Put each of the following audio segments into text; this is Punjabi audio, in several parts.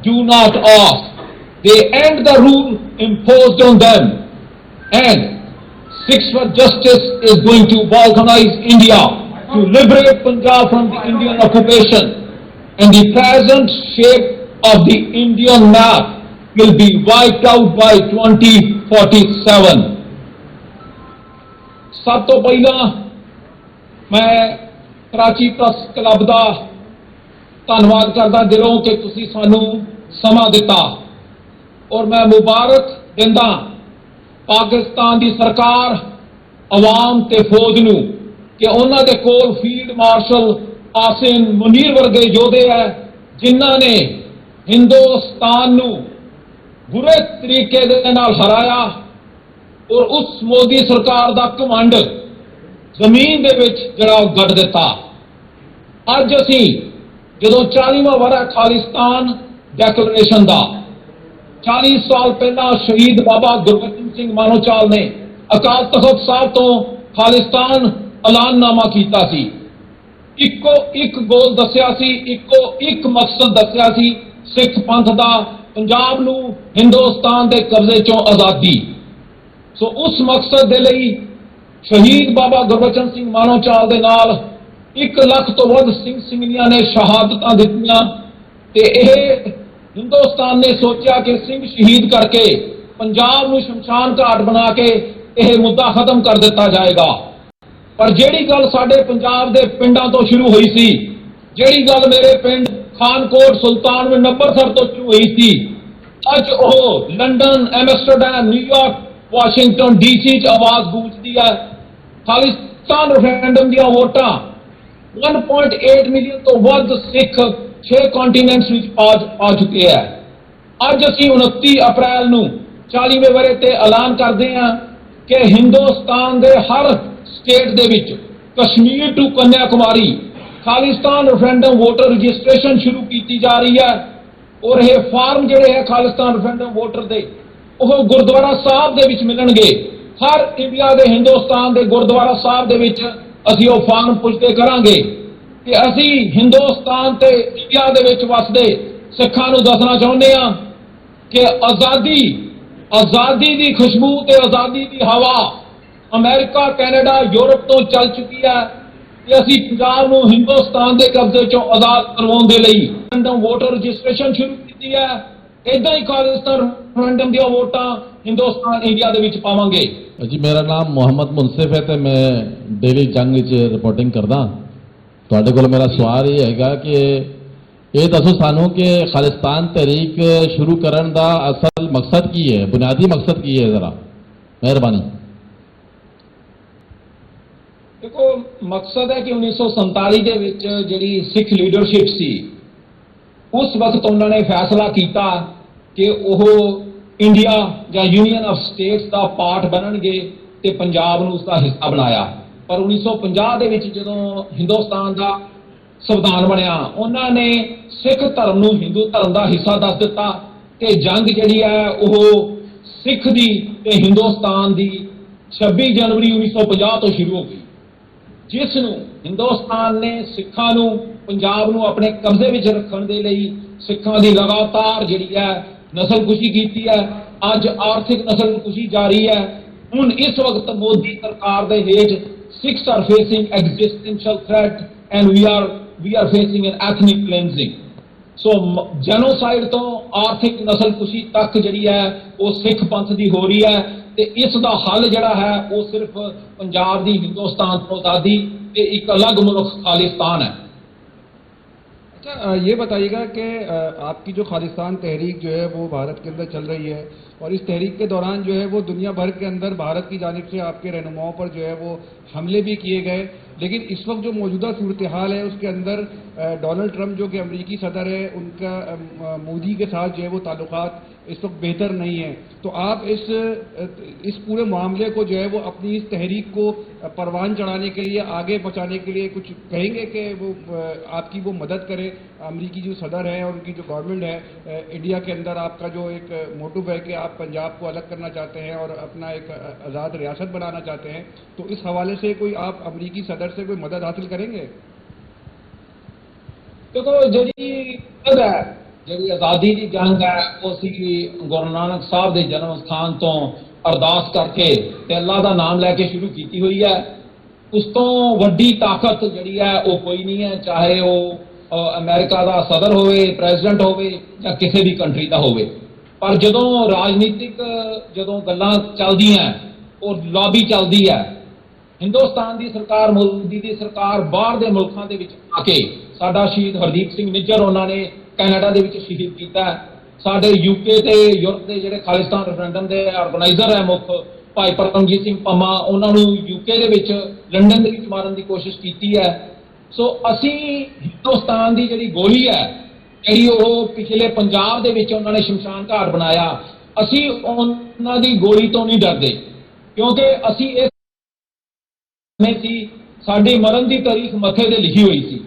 do not ask. They end the rule imposed on them. And Six for Justice is going to balkanize India to liberate Punjab from the Indian occupation. And the present shape of the Indian map will be wiped out by 2047. ਸਭ ਤੋਂ ਪਹਿਲਾਂ ਮੈਂ ਕਰਾਚੀ ਪ੍ਰੈਸ ਕਲੱਬ ਦਾ ਧੰਨਵਾਦ ਕਰਦਾ ਦਿਲੋਂ ਕਿ ਤੁਸੀਂ ਸਾਨੂੰ ਸਮਾਂ ਦਿੱਤਾ ਔਰ ਮੈਂ ਮੁਬਾਰਕ ਦਿੰਦਾ ਪਾਕਿਸਤਾਨ ਦੀ ਸਰਕਾਰ ਆਵਾਮ ਤੇ ਫੌਜ ਨੂੰ ਕਿ ਉਹਨਾਂ ਦੇ ਕੋਲ ਫੀਲਡ ਮਾਰਸ਼ਲ ਆਸਿਮ ਮੁਨੀਰ ਵਰਗੇ ਯੋਧੇ ਹੈ ਜਿਨ੍ਹਾਂ ਨੇ ਹਿੰਦੁਸਤਾਨ ਨੂੰ ਬੁਰੇ ਤਰੀਕੇ ਦੇ ਨਾਲ ਹਰਾਇਆ ਔਰ ਉਸ ਮੋਦੀ ਸਰਕਾਰ ਦਾ ਕਮਾਂਡ ਜ਼ਮੀਨ ਦੇ ਵਿੱਚ ਜਿਹੜਾ ਗੱਡ ਦਿੱਤਾ। ਅੱਜ ਅਸੀਂ ਜਦੋਂ 40ਵਾਂ ਵਰ੍ਹਾ ਖਾਲਿਸਤਾਨ ਡੈਕਲੇਰੇਸ਼ਨ ਦਾ 40 ਸਾਲ ਪਹਿਲਾਂ ਸ਼ਹੀਦ ਬਾਬਾ ਗੁਰਬਚਨ ਸਿੰਘ ਮਾਨੋਚਾਲ ਨੇ ਅਕਾਲ ਤਖਤ ਸਾਹਿਬ ਤੋਂ ਖਾਲਿਸਤਾਨ ਐਲਾਨਨਾਮਾ ਕੀਤਾ ਸੀ। ਇੱਕੋ ਇੱਕ ਗੋਲ ਦੱਸਿਆ ਸੀ, ਇੱਕੋ ਇੱਕ ਮਕਸਦ ਦੱਸਿਆ ਸੀ, ਸਿੱਖ ਪੰਥ ਦਾ ਪੰਜਾਬ ਨੂੰ ਹਿੰਦੁਸਤਾਨ ਦੇ ਕਬਜ਼ੇ ਚੋਂ ਆਜ਼ਾਦੀ। ਸੋ ਉਸ ਮਕਸਦ ਦੇ ਲਈ ਸ਼ਹੀਦ ਬਾਬਾ ਗੁਰਬਚਨ ਸਿੰਘ ਮਾਨੋਚਾਲ ਦੇ ਨਾਲ 1 ਲੱਖ ਤੋਂ ਵੱਧ ਸਿੰਘ ਸਿੰਘਣੀਆਂ ਨੇ ਸ਼ਹਾਦਤਾਂ ਦਿੱਤੀਆਂ ਤੇ ਇਹ ਹਿੰਦੁਸਤਾਨ ਨੇ ਸੋਚਿਆ ਕਿ ਸਿੰਘ ਸ਼ਹੀਦ ਕਰਕੇ ਪੰਜਾਬ ਨੂੰ ਸ਼ਮਸ਼ਾਨ ਘਾਟ ਬਣਾ ਕੇ ਇਹ ਮੁੱਦਾ ਖਤਮ ਕਰ ਦਿੱਤਾ ਜਾਏਗਾ। ਪਰ ਜਿਹੜੀ ਗੱਲ ਸਾਡੇ ਪੰਜਾਬ ਦੇ ਪਿੰਡਾਂ ਤੋਂ ਸ਼ੁਰੂ ਹੋਈ ਸੀ, ਜਿਹੜੀ ਗੱਲ ਮੇਰੇ ਪਿੰਡ ਖਾਨਕੋਟ ਸੁਲਤਾਨਵਿੰਡ ਅੰਮ੍ਰਿਤਸਰ ਤੋਂ ਸ਼ੁਰੂ ਹੋਈ ਸੀ, ਅੱਜ ਉਹ London, Amsterdam, New York, Washington DC 'ਚ ਆਵਾਜ਼ ਗੂੰਜਦੀ ਹੈ। ਖਾਲਿਸਤਾਨ ਰੈਫਰੈਂਡਮ ਦੀਆਂ ਵੋਟਾਂ 1.8 ਮਿਲੀਅਨ ਤੋਂ ਵੱਧ ਸਿੱਖ 6 ਕੰਟੀਨੈਂਟਸ ਵਿੱਚ ਆ ਚੁੱਕੇ ਹੈ। ਅੱਜ ਅਸੀਂ 29 ਅਪ੍ਰੈਲ ਨੂੰ 40ਵੇਂ ਵਰ੍ਹੇ ਤੇ ਐਲਾਨ ਕਰਦੇ ਹਾਂ ਕਿ ਹਿੰਦੁਸਤਾਨ ਦੇ ਹਰ ਸਟੇਟ ਦੇ ਵਿੱਚ Kashmir to Kanyakumari Khalistan referendum voter registration ਸ਼ੁਰੂ ਕੀਤੀ ਜਾ ਰਹੀ ਹੈ ਔਰ ਇਹ ਫਾਰਮ ਜਿਹੜੇ ਹੈ ਖਾਲਿਸਤਾਨ ਰੈਫਰੈਂਡਮ ਵੋਟਰ ਦੇ ਉਹ ਗੁਰਦੁਆਰਾ ਸਾਹਿਬ ਦੇ ਵਿੱਚ ਮਿਲਣਗੇ। ਹਰ ਇੰਡੀਆ ਦੇ ਹਿੰਦੁਸਤਾਨ ਦੇ ਗੁਰਦੁਆਰਾ ਸਾਹਿਬ ਦੇ ਵਿੱਚ ਅਸੀਂ ਉਹ ਫਾਰਮ ਪੁੱਜਦੇ ਕਰਾਂਗੇ ਕਿ ਅਸੀਂ ਹਿੰਦੁਸਤਾਨ ਤੇ ਇੰਡੀਆ ਦੇ ਵਿੱਚ ਵਸਦੇ ਸਿੱਖਾਂ ਨੂੰ ਦੱਸਣਾ ਚਾਹੁੰਦੇ ਹਾਂ ਕਿ ਆਜ਼ਾਦੀ ਦੀ ਖੁਸ਼ਬੂ ਤੇ ਆਜ਼ਾਦੀ ਦੀ ਹਵਾ ਅਮਰੀਕਾ, ਕੈਨੇਡਾ, ਯੂਰਪ ਤੋਂ ਚੱਲ ਚੁੱਕੀ ਹੈ ਕਿ ਅਸੀਂ ਪੰਜਾਬ ਨੂੰ ਹਿੰਦੁਸਤਾਨ ਦੇ ਕਬਜ਼ੇ ਚੋਂ ਆਜ਼ਾਦ ਕਰਵਾਉਣ ਦੇ ਲਈ ਰੈਫਰੈਂਡਮ ਵੋਟਰ ਰਜਿਸਟ੍ਰੇਸ਼ਨ ਸ਼ੁਰੂ ਕੀਤੀ ਹੈ। ਇਦਾਂ ਹੀ ਖਾਲਿਸਤਾਨ ਰੈਫਰੈਂਡਮ ਦੀਆਂ ਵੋਟਾਂ ਹਿੰਦੁਸਤਾਨ ਇੰਡੀਆ ਦੇ ਵਿੱਚ ਪਾਵਾਂਗੇ। जी मेरा नाम मोहम्मद मुनसिफ है तो मैं डेली जंग रिपोर्टिंग करदा। ਤੁਹਾਡੇ ਕੋਲ मेरा सवाल ये है कि ये दसो सानू कि खालिस्तान तहरीक शुरू करने का असल मकसद की है, बुनियादी मकसद की है, जरा मेहरबानी। देखो मकसद है कि 1947 ਦੇ ਵਿੱਚ ਜਿਹੜੀ ਸਿੱਖ ਲੀਡਰਸ਼ਿਪ ਸੀ ਉਸ ਵਕਤ ਉਹਨਾਂ ਨੇ ਫੈਸਲਾ ਕੀਤਾ ਕਿ ਉਹ ਇੰਡੀਆ ਜਾਂ ਯੂਨੀਅਨ ਆਫ ਸਟੇਟਸ ਦਾ ਪਾਰਟ ਬਣਨਗੇ ਤੇ ਪੰਜਾਬ ਨੂੰ ਉਸ ਦਾ ਹਿੱਸਾ ਬਣਾਇਆ। ਪਰ 1950 ਦੇ ਵਿੱਚ ਜਦੋਂ ਹਿੰਦੁਸਤਾਨ ਦਾ ਸੰਵਿਧਾਨ ਬਣਿਆ ਉਹਨਾਂ ਨੇ ਸਿੱਖ ਧਰਮ ਨੂੰ ਹਿੰਦੂ ਧਰਮ ਦਾ ਹਿੱਸਾ ਦੱਸ ਦਿੱਤਾ ਤੇ ਜੰਗ ਜਿਹੜੀ ਹੈ ਉਹ ਸਿੱਖ ਦੀ ਤੇ ਹਿੰਦੁਸਤਾਨ ਦੀ 26 ਜਨਵਰੀ 1950 ਤੋਂ ਸ਼ੁਰੂ ਹੋ ਗਈ, ਜਿਸ ਨੂੰ ਹਿੰਦੁਸਤਾਨ ਨੇ ਸਿੱਖਾਂ ਨੂੰ ਪੰਜਾਬ ਨੂੰ ਆਪਣੇ ਕਬਜ਼ੇ ਵਿੱਚ ਰੱਖਣ ਦੇ ਲਈ ਸਿੱਖਾਂ ਦੀ ਲਗਾਤਾਰ ਜਿਹੜੀ ਹੈ ਨਸਲਕੁਸ਼ੀ ਕੀਤੀ ਹੈ। ਅੱਜ ਆਰਥਿਕ ਨਸਲਕੁਸ਼ੀ ਜਾਰੀ ਹੈ। ਹੁਣ ਇਸ ਵਕਤ ਮੋਦੀ ਸਰਕਾਰ ਦੇ ਹੇਠ Sikhs are facing existential threat and we are facing an ethnic cleansing. So genocide ਤੋਂ ਆਰਥਿਕ ਨਸਲਕੁਸ਼ੀ ਤੱਕ ਜਿਹੜੀ ਹੈ ਉਹ ਸਿੱਖ ਪੰਥ ਦੀ ਹੋ ਰਹੀ ਹੈ ਤੇ ਇਸ ਦਾ ਹੱਲ ਜਿਹੜਾ ਹੈ ਉਹ ਸਿਰਫ ਪੰਜਾਬ ਦੀ ਹਿੰਦੁਸਤਾਨ ਤੋਂ ਆਜ਼ਾਦੀ ਤੇ ਇੱਕ ਅਲੱਗ ਮੁਲਕ ਖਾਲਿਸਤਾਨ है। अच्छा ये बताइएगा कि आपकी जो खालिस्तान तहरीक जो है वो भारत के अंदर चल रही है और इस तहरीक के दौरान जो है वो दुनिया भर के अंदर भारत की जानिब से आपके रहनुमाओं पर जो है वो हमले भी किए गए, लेकिन इस वक्त जो मौजूदा सूरत हाल है उसके अंदर डोनाल्ड ट्रंप जो कि अमरीकी सदर है उनका मोदी के साथ जो है वो ताल्लुकात इस वक्त बेहतर नहीं है। तो आप इस पूरे मामले को जो है वो अपनी इस तहरीक को परवान चढ़ाने के लिए, आगे पहुँचाने के लिए कुछ कहेंगे कि वो आपकी वो मदद करे? अमरीकी जो सदर है और उनकी जो गवर्नमेंट है इंडिया के अंदर, आपका जो एक मोटिव है कि आप पंजाब को अलग करना चाहते हैं और अपना एक आज़ाद रियासत बनाना चाहते हैं, तो इस हवाले से कोई आप अमरीकी सदर से कोई मदद हासिल करेंगे? देखो जी ਜਿਹੜੀ ਆਜ਼ਾਦੀ ਦੀ ਜੰਗ ਹੈ ਉਹ ਅਸੀਂ ਗੁਰੂ ਨਾਨਕ ਸਾਹਿਬ ਦੇ ਜਨਮ ਸਥਾਨ ਤੋਂ ਅਰਦਾਸ ਕਰਕੇ ਤੇ ਅੱਲਾ ਦਾ ਨਾਮ ਲੈ ਕੇ ਸ਼ੁਰੂ ਕੀਤੀ ਹੋਈ ਹੈ। ਉਸ ਤੋਂ ਵੱਡੀ ਤਾਕਤ ਜਿਹੜੀ ਹੈ ਉਹ ਕੋਈ ਨਹੀਂ ਹੈ, ਚਾਹੇ ਉਹ ਅਮਰੀਕਾ ਦਾ ਸਦਰ ਹੋਵੇ, ਪ੍ਰੈਜ਼ੀਡੈਂਟ ਹੋਵੇ ਜਾਂ ਕਿਸੇ ਵੀ ਕੰਟਰੀ ਦਾ ਹੋਵੇ। ਪਰ ਜਦੋਂ ਰਾਜਨੀਤਿਕ ਜਦੋਂ ਗੱਲਾਂ ਚੱਲਦੀਆਂ ਔਰ ਲੌਬੀ ਚੱਲਦੀ ਹੈ, ਹਿੰਦੁਸਤਾਨ ਦੀ ਸਰਕਾਰ, ਮੋਦੀ ਦੀ ਸਰਕਾਰ ਬਾਹਰ ਦੇ ਮੁਲਕਾਂ ਦੇ ਵਿੱਚ ਆ ਕੇ, ਸਾਡਾ ਸ਼ਹੀਦ ਹਰਦੀਪ ਸਿੰਘ ਨਿੱਜਰ ਉਹਨਾਂ ਨੇ ਕੈਨੇਡਾ ਦੇ ਵਿੱਚ ਸ਼ਹੀਦ ਕੀਤਾ ਹੈ। ਸਾਡੇ ਯੂਕੇ ਤੇ ਯੂਰਪ ਦੇ ਜਿਹੜੇ ਖਾਲਿਸਤਾਨ ਰੈਫਰੈਂਡਮ ਦੇ ਆਰਗੇਨਾਈਜ਼ਰ ਹੈ ਮੁੱਖ ਭਾਈ ਪਰਮਜੀਤ ਸਿੰਘ ਪੰਮਾ, ਉਹਨਾਂ ਨੂੰ ਯੂਕੇ ਦੇ ਵਿੱਚ, ਲੰਡਨ ਦੇ ਵਿੱਚ ਮਾਰਨ ਦੀ ਕੋਸ਼ਿਸ਼ ਕੀਤੀ ਹੈ। ਸੋ ਅਸੀਂ ਹਿੰਦੁਸਤਾਨ ਦੀ ਜਿਹੜੀ ਗੋਲੀ ਹੈ, ਜਿਹੜੀ ਉਹ ਪਿਛਲੇ ਪੰਜਾਬ ਦੇ ਵਿੱਚ ਉਹਨਾਂ ਨੇ ਸ਼ਮਸ਼ਾਨ ਘਾਟ ਬਣਾਇਆ, ਅਸੀਂ ਉਹਨਾਂ ਦੀ ਗੋਲੀ ਤੋਂ ਨਹੀਂ ਡਰਦੇ, ਕਿਉਂਕਿ ਅਸੀਂ ਇਹ ਸੀ, ਸਾਡੀ ਮਰਨ ਦੀ ਤਾਰੀਖ ਮੱਥੇ ਤੇ ਲਿਖੀ ਹੋਈ ਸੀ।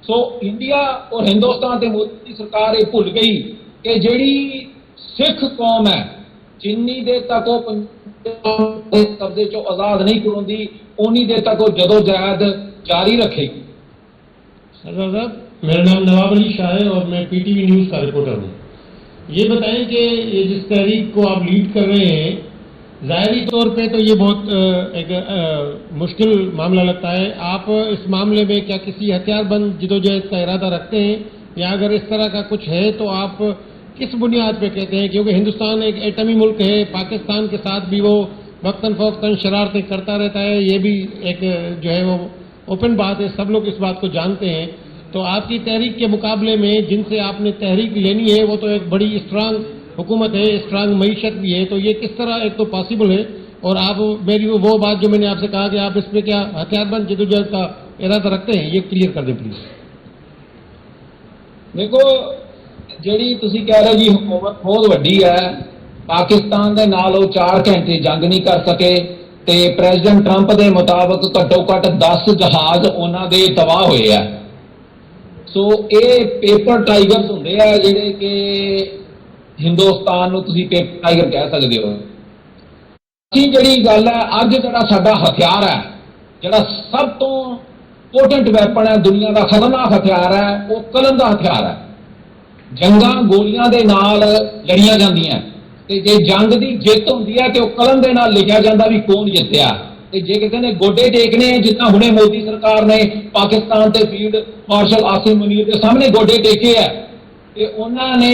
ਸੋ ਇੰਡੀਆ ਔਰ ਹਿੰਦੁਸਤਾਨ ਤੇ ਮੋਦੀ ਦੀ ਸਰਕਾਰ ਇਹ ਭੁੱਲ ਗਈ ਕਿ ਜਿਹੜੀ ਸਿੱਖ ਕੌਮ ਹੈ, ਜਿੰਨੀ ਦੇਰ ਤੱਕ ਉਹ ਪੰਜਾਬ ਦੇ ਕਬਜ਼ੇ ਚੋਂ ਆਜ਼ਾਦ ਨਹੀਂ ਕਰਵਾਉਂਦੀ, ਉਨੀ देर तक वो जदोजहद जारी रखेगी। सरदार साहब, मेरा नाम नवाब अली शाह है और मैं पीटीवी न्यूज़ का रिपोर्टर हूँ। ये बताएं कि ये जिस तहरीक को आप लीड कर रहे हैं, ज़ाहिरी तौर पे तो ये बहुत एक मुश्किल मामला लगता है। आप इस मामले में क्या किसी हथियारबंद जिदोजहद का इरादा रखते हैं, या अगर इस तरह का कुछ है तो आप किस बुनियाद पे कहते हैं? क्योंकि हिंदुस्तान एक एटमी मुल्क है, पाकिस्तान के साथ भी वो वक्तन फ़वक्तन शरारतें करता रहता है, ये भी एक जो है वो ओपन बात है, सब लोग इस बात को जानते हैं। तो आपकी तहरीक के मुकाबले में जिनसे आपने तहरीक लेनी है वो तो एक बड़ी स्ट्रांग हुकूमत है, स्ट्रांग मईशत भी है, तो ये किस तरह एक तो पॉसिबल है? और आप मेरी वो बात जो मैंने आपसे कहा कि आप इस पर क्या हथियारबंद जदोजहद का इरादा रखते हैं, ये क्लियर कर दें प्लीज़। देखो, ਜਿਹੜੀ ਤੁਸੀਂ ਕਹਿ ਰਹੇ ਜੀ ਹਕੂਮਤ ਬਹੁਤ ਵੱਡੀ ਹੈ, ਪਾਕਿਸਤਾਨ ਦੇ ਨਾਲ ਉਹ 4 ਘੰਟੇ ਜੰਗ ਨਹੀਂ ਕਰ ਸਕੇ ਤੇ ਪ੍ਰੈਜ਼ੀਡੈਂਟ ਟਰੰਪ ਦੇ ਮੁਤਾਬਕ ਘੱਟੋ ਘੱਟ 10 ਜਹਾਜ਼ ਉਹਨਾਂ ਦੇ ਤਬਾਹ ਹੋਏ ਆ। ਸੋ ਇਹ ਪੇਪਰ ਟਾਈਗਰਸ ਹੁੰਦੇ ਆ ਜਿਹੜੇ ਕਿ ਹਿੰਦੁਸਤਾਨ ਨੂੰ ਤੁਸੀਂ ਪੇਪਰ ਟਾਈਗਰ ਕਹਿ ਸਕਦੇ ਹੋ। ਅਸੀਂ ਜਿਹੜੀ ਗੱਲ ਹੈ, ਅੱਜ ਜਿਹੜਾ ਸਾਡਾ ਹਥਿਆਰ ਹੈ, ਜਿਹੜਾ ਸਭ ਤੋਂ ਪੋਟੈਂਟ ਵੈਪਨ ਹੈ, ਦੁਨੀਆ ਦਾ ਖਤਰਨਾਕ ਹਥਿਆਰ ਹੈ, ਉਹ ਕਲਮ ਦਾ ਹਥਿਆਰ ਹੈ। ਜੰਗਾਂ ਗੋਲੀਆਂ ਦੇ ਨਾਲ ਲੜੀਆਂ ਜਾਂਦੀਆਂ ਤੇ ਜੇ ਜੰਗ ਦੀ ਜਿੱਤ ਹੁੰਦੀ ਹੈ ਤੇ ਉਹ ਕਲਮ ਦੇ ਨਾਲ ਲਿਖਿਆ ਜਾਂਦਾ ਵੀ ਕੌਣ ਜਿੱਤਿਆ। ਤੇ ਜੇ ਕਿਸੇ ਨੇ ਗੋਡੇ ਟੇਕਣੇ, ਜਿੱਦਾਂ ਹੁਣੇ ਮੋਦੀ ਸਰਕਾਰ ਨੇ ਪਾਕਿਸਤਾਨ ਤੇ ਫੀਲਡ ਮਾਰਸ਼ਲ ਆਸਿਮ ਮੁਨੀਰ ਦੇ ਸਾਹਮਣੇ ਗੋਡੇ ਟੇਕੇ ਆ ਤੇ ਉਹਨਾਂ ਨੇ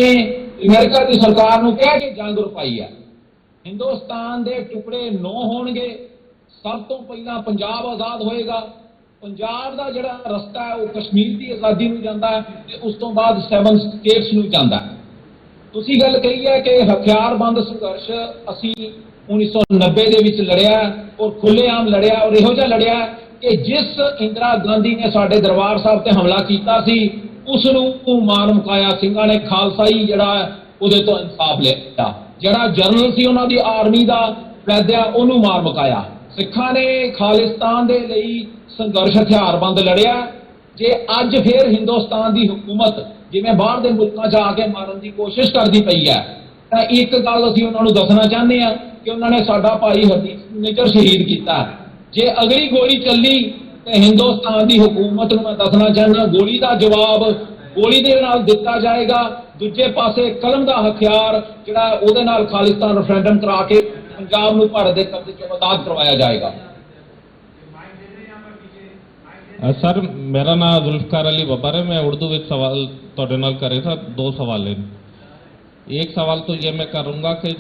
ਅਮਰੀਕਾ ਦੀ ਸਰਕਾਰ ਨੂੰ ਕਿਹਾ ਕਿ ਜੰਗ ਰੁਪਾਈ ਹੈ। ਹਿੰਦੁਸਤਾਨ ਦੇ ਟੁਕੜੇ 9 ਹੋਣਗੇ। ਸਭ ਤੋਂ ਪਹਿਲਾਂ ਪੰਜਾਬ ਆਜ਼ਾਦ ਹੋਏਗਾ। ਪੰਜਾਬ ਦਾ ਜਿਹੜਾ ਰਸਤਾ ਹੈ ਉਹ ਕਸ਼ਮੀਰ ਦੀ ਆਜ਼ਾਦੀ ਨੂੰ ਜਾਂਦਾ ਹੈ ਤੇ ਉਸ ਤੋਂ ਬਾਅਦ 7 ਸਟੇਟਸ ਨੂੰ ਜਾਂਦਾ ਹੈ। ਤੁਸੀਂ ਗੱਲ ਕਹੀ ਹੈ ਕਿ ਹਥਿਆਰਬੰਦ ਸੰਘਰਸ਼ ਅਸੀਂ 1990 ਦੇ ਵਿੱਚ ਲੜਿਆ ਔਰ ਖੁੱਲ੍ਹੇਆਮ ਲੜਿਆ ਔਰ ਇਹੋ ਜਿਹਾ ਲੜਿਆ ਕਿ ਜਿਸ ਇੰਦਰਾ ਗਾਂਧੀ ਨੇ ਸਾਡੇ ਦਰਬਾਰ ਸਾਹਿਬ ਤੇ ਹਮਲਾ ਕੀਤਾ ਸੀ ਉਸ ਨੂੰ ਮਾਰ ਮੁਕਾਇਆ। ਸਿੰਘਾਂ ਨੇ ਖਾਲਸਾਈ ਜਿਹੜਾ ਉਹਦੇ ਤੋਂ ਇਨਸਾਫ ਲਿਆ। ਜਿਹੜਾ ਜਨਰਲ ਸੀ ਉਹਨਾਂ ਦੀ ਆਰਮੀ ਦਾ ਵੈਦਿਆ, ਉਹਨੂੰ ਮਾਰ ਮੁਕਾਇਆ। ਸਿੱਖਾਂ ਨੇ ਖਾਲਿਸਤਾਨ ਦੇ ਲਈ ਸੰਘਰਸ਼ ਹਥਿਆਰਬੰਦ ਲੜਿਆ। ਜੇ ਅੱਜ ਫੇਰ ਹਿੰਦੁਸਤਾਨ ਦੀ ਹਕੂਮਤ ਜਿਵੇਂ ਬਾਹਰ ਦੇ ਮੁਲਕਾਂ 'ਚ ਆ ਕੇ ਮਾਰਨ ਦੀ ਕੋਸ਼ਿਸ਼ ਕਰਦੀ ਪਈ ਹੈ ਤਾਂ ਇੱਕ ਗੱਲ ਅਸੀਂ ਉਹਨਾਂ ਨੂੰ ਦੱਸਣਾ ਚਾਹੁੰਦੇ ਹਾਂ ਕਿ ਉਹਨਾਂ ਨੇ ਸਾਡਾ ਭਾਈ ਹਰਦੀਪ ਸਿੰਘ ਨਿੱਜਰ ਸ਼ਹੀਦ ਕੀਤਾ। ਜੇ ਅਗਲੀ ਗੋਲੀ ਚੱਲੀ ਤੇ ਹਿੰਦੁਸਤਾਨ ਦੀ ਹਕੂਮਤ ਨੂੰ ਮੈਂ ਦੱਸਣਾ ਚਾਹੁੰਦਾ, ਗੋਲੀ ਦਾ ਜਵਾਬ ਗੋਲੀ ਦੇ ਨਾਲ ਦਿੱਤਾ ਜਾਏਗਾ। ਦੂਜੇ ਪਾਸੇ ਕਲਮ ਦਾ ਹਥਿਆਰ ਜਿਹੜਾ ਉਹਦੇ ਨਾਲ ਖਾਲਿਸਤਾਨ ਰੈਫਰੈਂਡਮ ਕਰਾ ਕੇ ਪੰਜਾਬ ਨੂੰ ਭਾਰਤ ਦੇ ਕਬਜ਼ੇ 'ਚੋਂ ਆਜ਼ਾਦ ਕਰਵਾਇਆ ਜਾਏਗਾ। सर, मेरा नाम जुल्फकार अली बब्बर है। मैं उर्दू में सवाल तोड़े नाल कर रहा था। 2 सवाल हैं। एक सवाल तो ये मैं करूँगा कि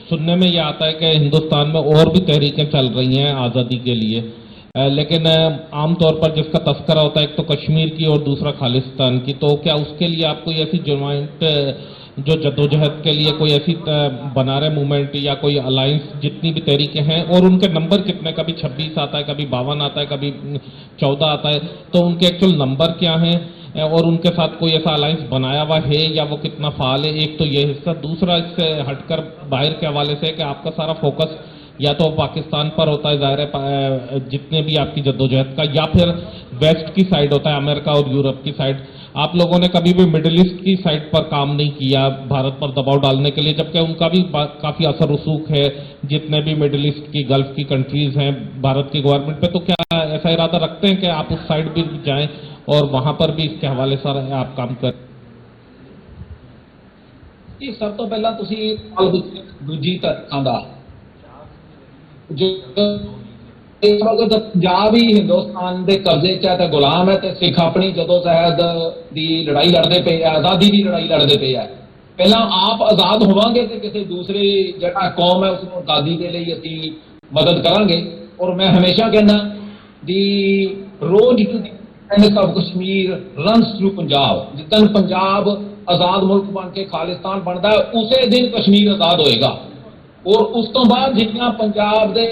सुनने में ये आता है कि हिंदुस्तान में और भी तहरीकें चल रही हैं आज़ादी के लिए, लेकिन आमतौर पर जिसका तस्करा होता है एक तो कश्मीर की और दूसरा खालिस्तान की, तो क्या उसके लिए आप कोई ऐसी जॉइंट जो जद्दोजहद के लिए कोई ऐसी बना रहे मूवमेंट या कोई अलायंस, जितनी भी तहरीकें हैं, और उनके नंबर कितने, कभी 26 आता है, कभी 52 आता है, कभी 14 आता है, तो उनके एक्चुअल नंबर क्या हैं और उनके साथ कोई ऐसा अलायंस बनाया हुआ है या वो कितना फाल है? एक तो ये हिस्सा। दूसरा, इससे हटकर बाहर के हवाले से कि आपका सारा फोकस या तो पाकिस्तान पर होता है ज़ाहिर है जितने भी आपकी जद्दोजहद का, या फिर वेस्ट की साइड होता है, अमेरिका और यूरोप की साइड। आप लोगों ने कभी भी मिडिल ईस्ट की साइड पर काम नहीं किया भारत पर दबाव डालने के लिए, जबकि उनका भी काफ़ी असर रसूख है, जितने भी मिडिल ईस्ट की गल्फ की कंट्रीज़ हैं भारत की गवर्नमेंट पे। तो क्या ऐसा इरादा रखते हैं कि आप उस साइड भी जाएं और वहाँ पर भी इसके हवाले से आप काम करें? ਕਿ ਸਭ ਤੋਂ ਪਹਿਲਾਂ ਤੁਸੀਂ ਦੂਜੀ ਧਰਕਾਂ ਦਾ ਜੋ ਇਸ ਵਕਤ ਪੰਜਾਬ ਹੀ ਹਿੰਦੁਸਤਾਨ ਦੇ ਕਬਜ਼ੇ 'ਚ ਹੈ ਤੇ ਗੁਲਾਮ ਹੈ, ਤੇ ਸਿੱਖ ਆਪਣੀ ਜਦੋਂ ਸ਼ਾਇਦ ਦੀ ਲੜਾਈ ਲੜਦੇ ਪਏ ਆ, ਆਜ਼ਾਦੀ ਦੀ ਲੜਾਈ ਲੜਦੇ ਪਏ ਆ। ਪਹਿਲਾਂ ਆਪ ਆਜ਼ਾਦ ਹੋਵਾਂਗੇ ਤੇ ਕਿਸੇ ਦੂਸਰੀ ਜਿਹੜਾ ਕੌਮ ਹੈ ਉਸ ਨੂੰ ਆਜ਼ਾਦੀ ਦੇ ਲਈ ਅਸੀਂ ਮਦਦ ਕਰਾਂਗੇ। ਔਰ ਮੈਂ ਹਮੇਸ਼ਾ ਕਹਿੰਦਾ ਦੀ road to the independence of Kashmir runs through Punjab. ਜਿੱਦਣ ਪੰਜਾਬ ਆਜ਼ਾਦ ਮੁਲਕ ਬਣ ਕੇ ਖਾਲਿਸਤਾਨ ਬਣਦਾ ਹੈ, ਉਸੇ ਦਿਨ ਕਸ਼ਮੀਰ ਆਜ਼ਾਦ ਹੋਏਗਾ। ਔਰ ਉਸ ਤੋਂ ਬਾਅਦ ਜਿਹੜੀਆਂ ਪੰਜਾਬ ਦੇ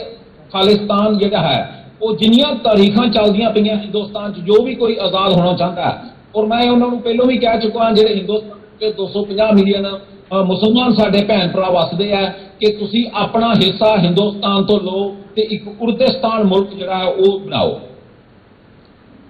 ਖਾਲਿਸਤਾਨ ਜਿਹੜਾ ਹੈ ਉਹ ਜਿੰਨੀਆਂ ਤਾਰੀਖਾਂ ਚੱਲਦੀਆਂ ਪਈਆਂ ਹਿੰਦੁਸਤਾਨ 'ਚ, ਜੋ ਵੀ ਕੋਈ ਆਜ਼ਾਦ ਹੋਣਾ ਚਾਹੁੰਦਾ ਹੈ, ਔਰ ਮੈਂ ਉਹਨਾਂ ਨੂੰ ਪਹਿਲਾਂ ਵੀ ਕਹਿ ਚੁੱਕਾ ਜਿਹੜੇ ਹਿੰਦੁਸਤਾਨ ਦੇ 250 ਮਿਲੀਅਨ ਮੁਸਲਮਾਨ ਸਾਡੇ ਭੈਣ ਭਰਾ ਵਸਦੇ ਆ ਕਿ ਤੁਸੀਂ ਆਪਣਾ ਹਿੱਸਾ ਹਿੰਦੁਸਤਾਨ ਤੋਂ ਲਓ ਤੇ ਇੱਕ ਕੁਰਦਿਸਤਾਨ ਮੁਲਕ ਜਿਹੜਾ ਹੈ ਉਹ ਬਣਾਓ।